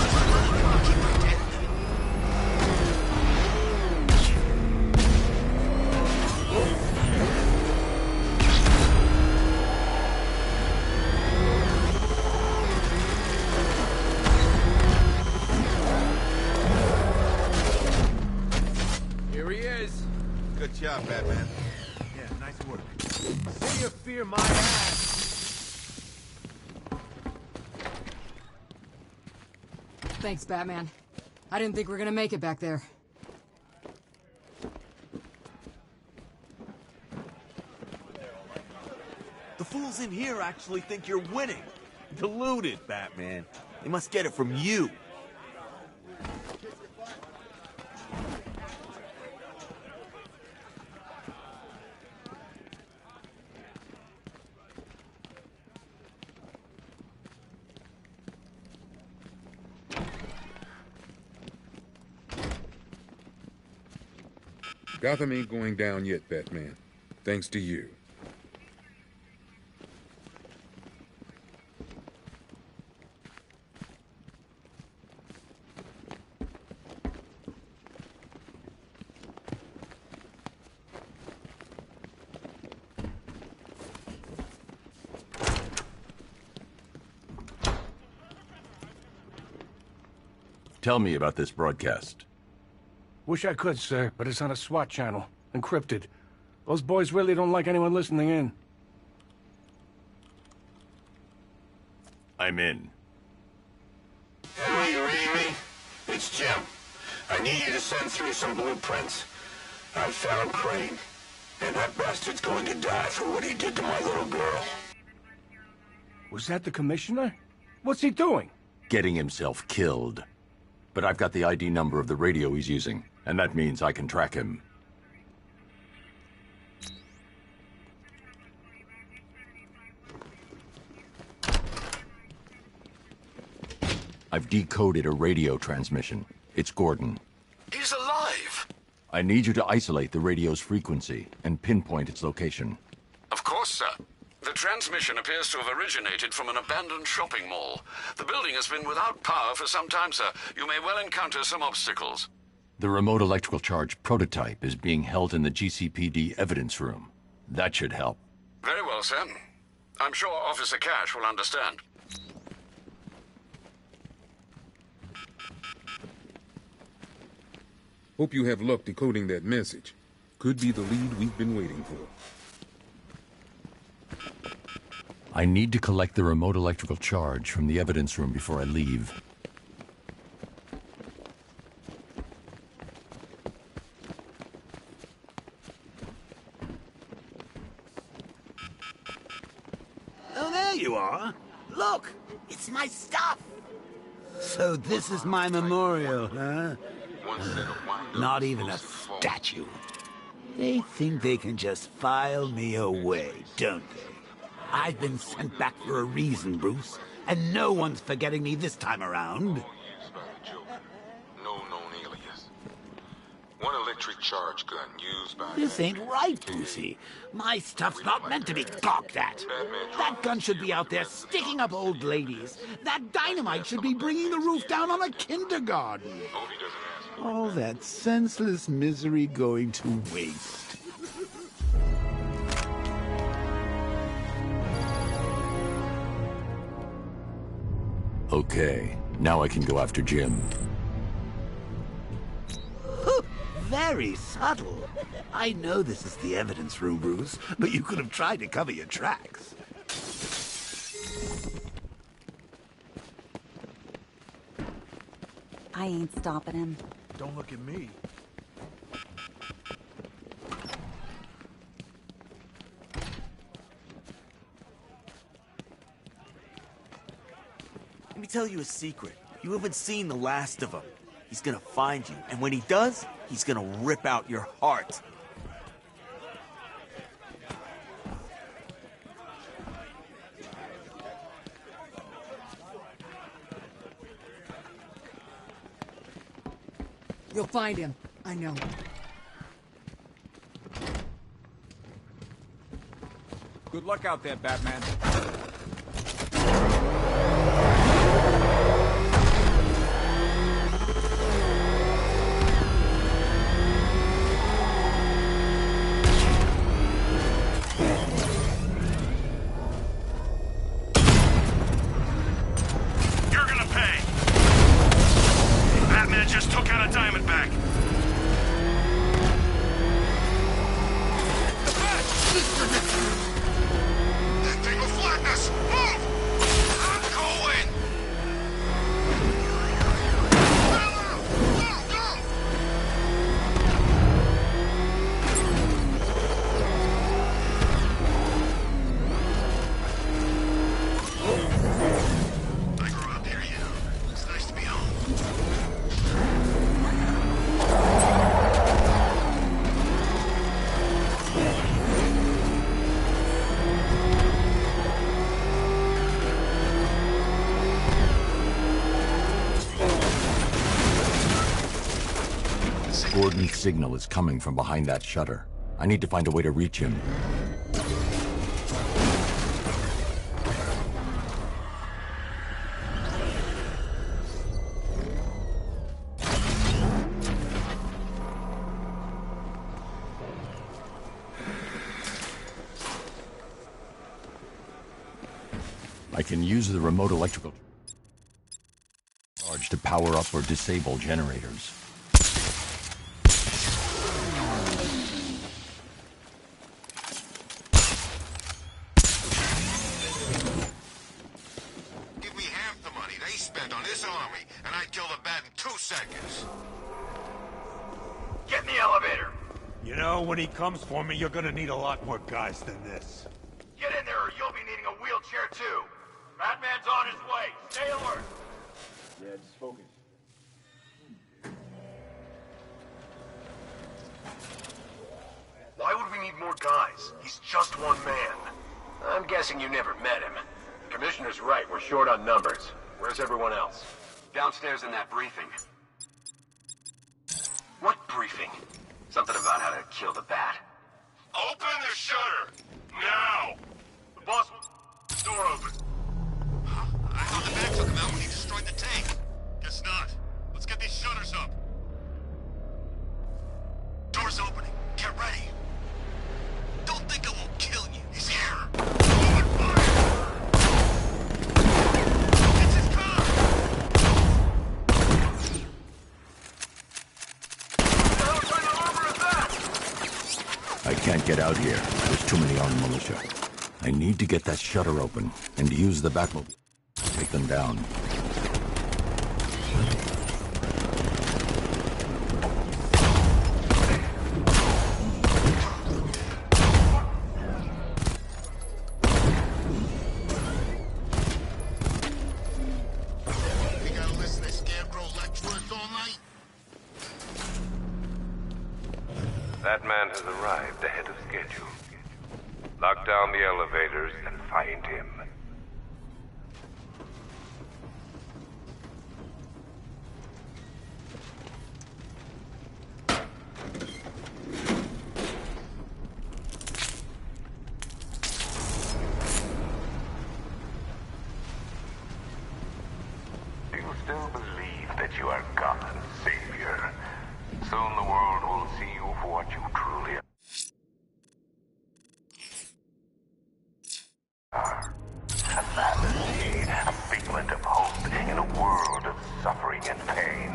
Here he is. Good job, Batman. Yeah, nice work. Say you fear my ass. Thanks, Batman. I didn't think we were gonna make it back there. The fools in here actually think you're winning. Deluded, Batman. They must get it from you. Gotham ain't going down yet, Batman. Thanks to you. Tell me about this broadcast. Wish I could, sir, but it's on a SWAT channel. Encrypted. Those boys really don't like anyone listening in. I'm in. Hey, you read me? It's Jim. I need you to send through some blueprints. I found Crane, and that bastard's going to die for what he did to my little girl. Was that the commissioner? What's he doing? Getting himself killed. But I've got the ID number of the radio he's using, and that means I can track him. I've decoded a radio transmission. It's Gordon. He's alive! I need you to isolate the radio's frequency and pinpoint its location. Of course, sir. The transmission appears to have originated from an abandoned shopping mall. The building has been without power for some time, sir. You may well encounter some obstacles. The remote electrical charge prototype is being held in the GCPD evidence room. That should help. Very well, sir. I'm sure Officer Cash will understand. Hope you have luck decoding that message. Could be the lead we've been waiting for. I need to collect the remote electrical charge from the evidence room before I leave. Oh, there you are. Look, it's my stuff. So this is my memorial, huh? Not even a statue. They think they can just file me away, don't they? I've been sent back for a reason, Bruce, and no one's forgetting me this time around. No known alias. One electric charge gun used by... This ain't right, Brucey. My stuff's not meant to be gawked at. That gun should be out there sticking up old ladies. That dynamite should be bringing the roof down on a kindergarten. All that senseless misery going to waste. Okay, now I can go after Jim. Very subtle. I know this is the evidence room, Bruce, but you could have tried to cover your tracks. I ain't stopping him. Don't look at me. Let me tell you a secret. You haven't seen the last of him. He's gonna find you, and when he does, he's gonna rip out your heart. You'll find him. I know. Good luck out there, Batman. You're gonna pay! Batman just took out a Diamondback. That thing will flatten us! Move! I'm going! I grew up here, you know. It's nice to be home. Gordon's signal is coming from behind that shutter. I need to find a way to reach him. I can use the remote electrical charge to power up or disable generators. Give me half the money they spent on this army, and I'd kill the bat in 2 seconds. Get in the elevator! You know, when he comes for me, you're gonna need a lot more guys than this. Get in there or you'll be needing a wheelchair too! Batman's on his way! Stay alert! Yeah, just focus. Why would we need more guys? He's just one man. I'm guessing you never met him. Commissioner's right, we're short on numbers. Where's everyone else? Downstairs in that briefing. What briefing? Something about how to kill the bat. Open the shutter! Now! The boss... Door open. Huh? I thought the bat took him out when he destroyed the tank. Guess not. Let's get these shutters up. Door's opening. Get ready. Don't think I won't kill you. He's here. Open fire! It's his car! I can't get out here. There's too many armed militia. I need to get that shutter open and use the Batmobile to take them down. We gotta listen to Scarecrow lecture us all night? That man has arrived ahead of schedule. Lock down the elevators and find him. Do you still believe that you are Gotham's savior? Soon the world will see you for what you truly are. A fantasy, a figment of hope in a world of suffering and pain.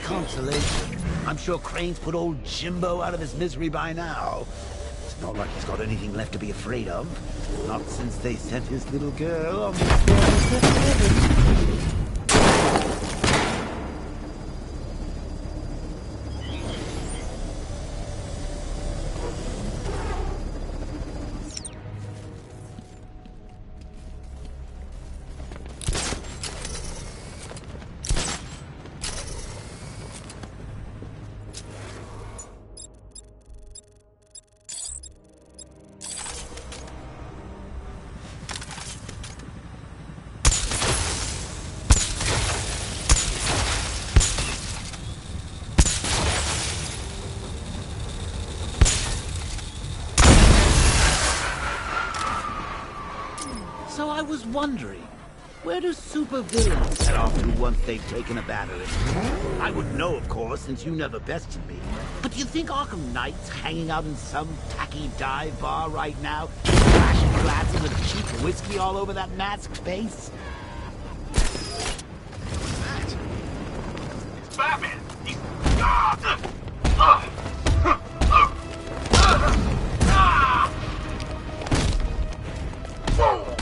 Consolation. I'm sure Crane's put old Jimbo out of his misery by now. It's not like he's got anything left to be afraid of. Not since they sent his little girl on the stairs to heaven. So I was wondering, where do supervillains head off to once they've taken a battery? I would know, of course, since you never bested me. But do you think Arkham Knight's hanging out in some tacky dive bar right now, flashing glasses of cheap whiskey all over that masked face? What's that? It's Batman! He's... Whoa!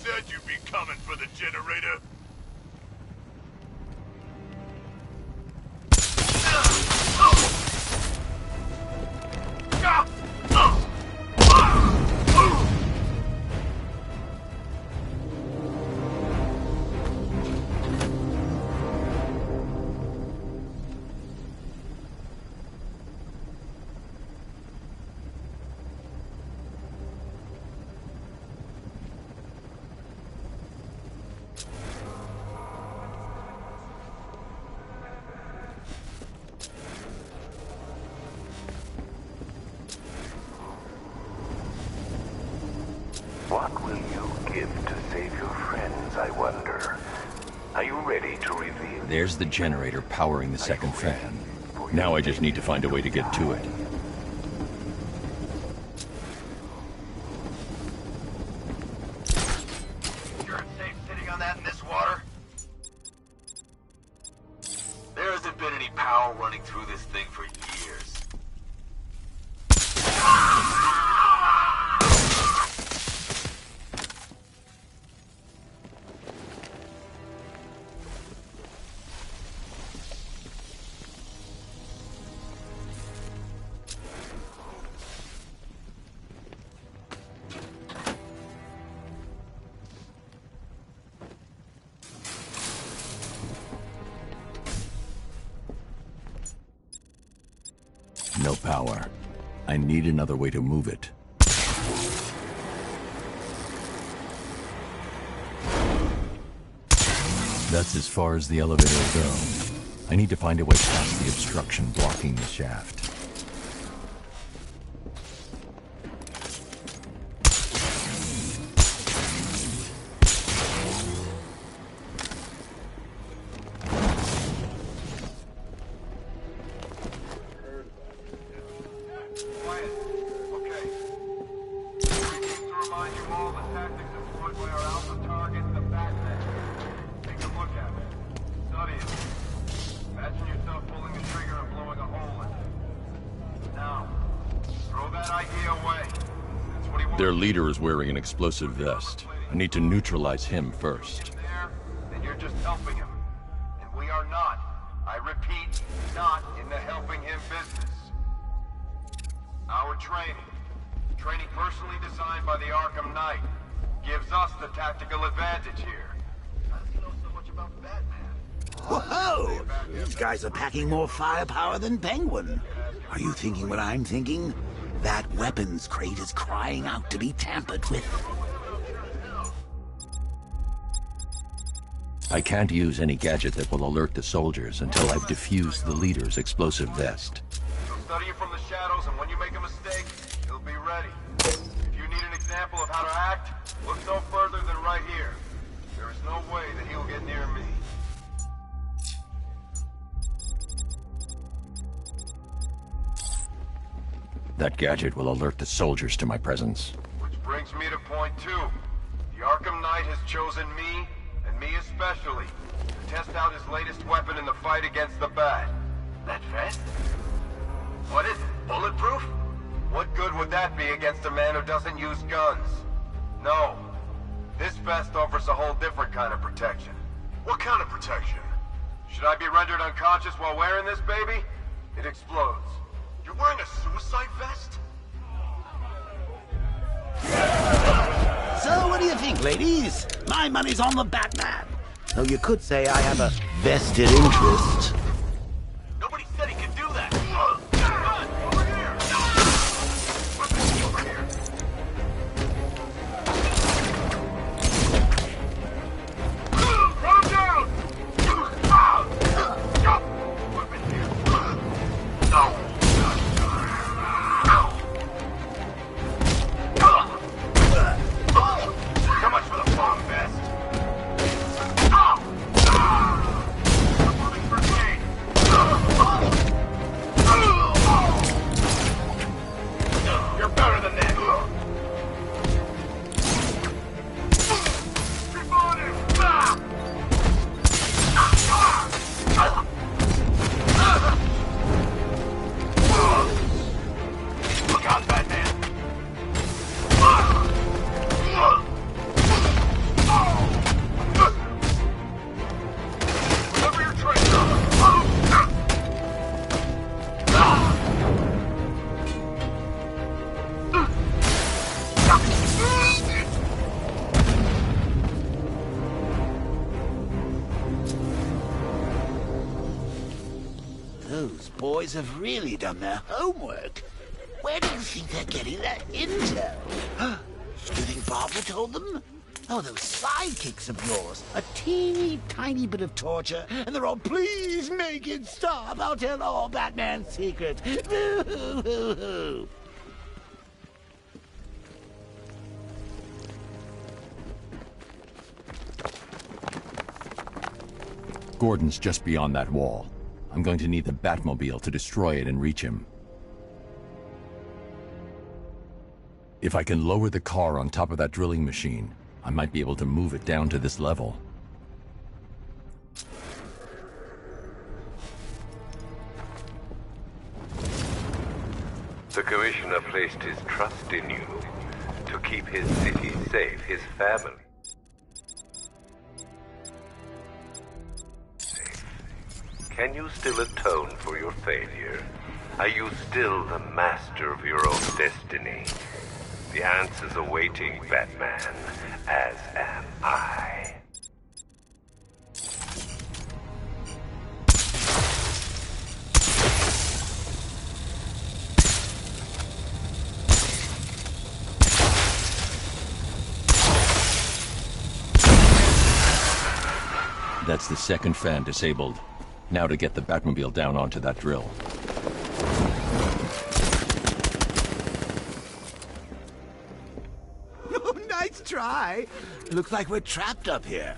said you'd be coming for the generator. What will you give to save your friends, I wonder? Are you ready to reveal? There's the generator powering the second fan. Now I just need to find a way to get to it. Sure it's safe sitting on that in this water? There hasn't been any power running through this thing for years. No power. I need another way to move it. That's as far as the elevator will go. I need to find a way past the obstruction blocking the shaft. Their leader is wearing an explosive vest. I need to neutralize him first. Then you're just helping him. And we are not, I repeat, not in the helping him business. Our training personally designed by the ARKHAM Knight, gives us the tactical advantage here. How does he know so much about Batman? Whoa! These guys are packing more firepower than Penguin. Are you thinking what I'm thinking? That weapons crate is crying out to be tampered with. I can't use any gadget that will alert the soldiers until I've defused the leader's explosive vest. So study it from the shadows, and when you make a mistake, you'll be ready. If you need an example of how to act, look no further than right here. There is no way that he'll get near me. That gadget will alert the soldiers to my presence. Which brings me to point 2. The ARKHAM Knight has chosen me, and me especially, to test out his latest weapon in the fight against the Bat. That vest? What is it? Bulletproof? What good would that be against a man who doesn't use guns? No. This vest offers a whole different kind of protection. What kind of protection? Should I be rendered unconscious while wearing this baby? It explodes. You're wearing a suicide vest? So what do you think, ladies? My money's on the Batman. Though you could say I have a vested interest. Nobody said he could do that. Run him down! So much for the bomb vest. Those boys have really done their homework. Where do you think they're getting their intel? Do you think Barbara told them? Oh, those sidekicks of yours. A teeny tiny bit of torture, and they're all, please make it stop. I'll tell all Batman's secrets. Gordon's just beyond that wall. I'm going to need the Batmobile to destroy it and reach him. If I can lower the car on top of that drilling machine, I might be able to move it down to this level. The Commissioner placed his trust in you to keep his city safe, his family. Can you still atone for your failure? Are you still the master of your own destiny? The answer's awaiting, Batman, as am I. That's the second fan disabled. Now to get the Batmobile down onto that drill. Oh, nice try. Looks like we're trapped up here.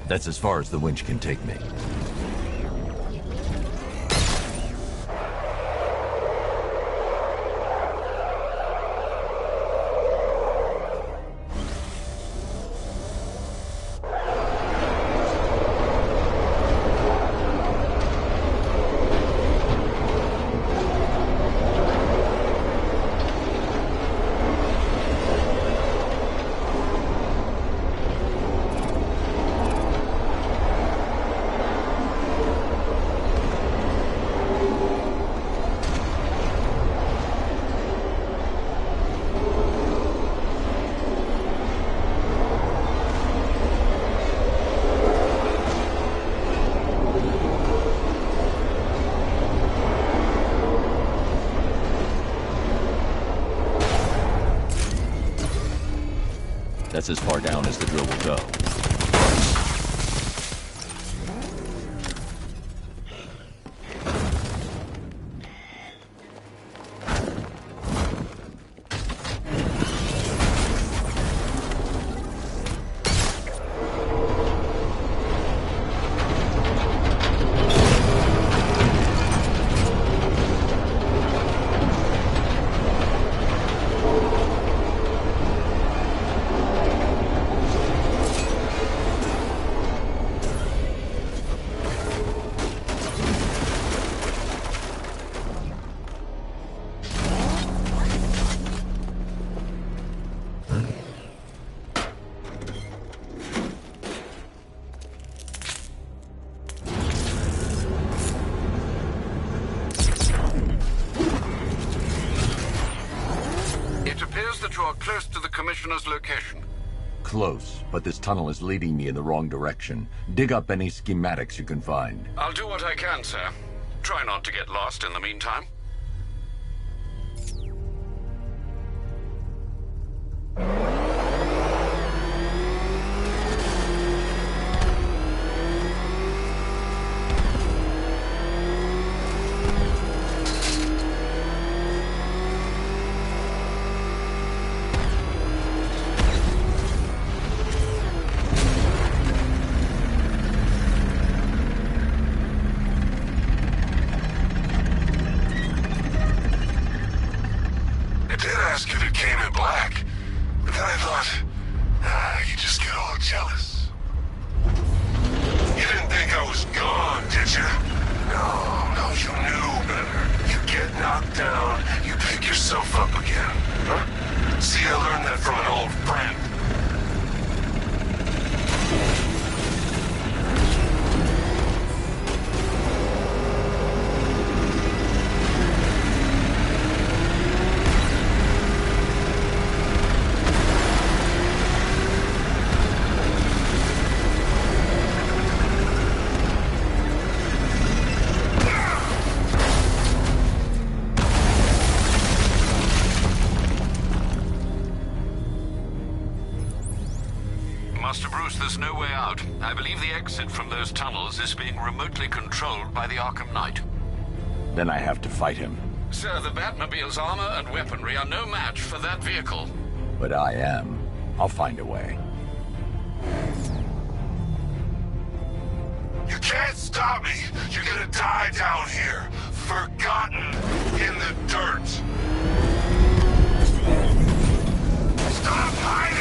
That's as far as the winch can take me. That's as far down as the drill will go. Close to the Commissioner's location. Close, but this tunnel is leading me in the wrong direction. Dig up any schematics you can find. I'll do what I can, sir. Try not to get lost in the meantime. there's no way out. I believe the exit from those tunnels is being remotely controlled by the Arkham Knight. Then I have to fight him. Sir, the Batmobile's armor and weaponry are no match for that vehicle. But I am. I'll find a way. You can't stop me! You're gonna die down here! Forgotten in the dirt! Stop hiding!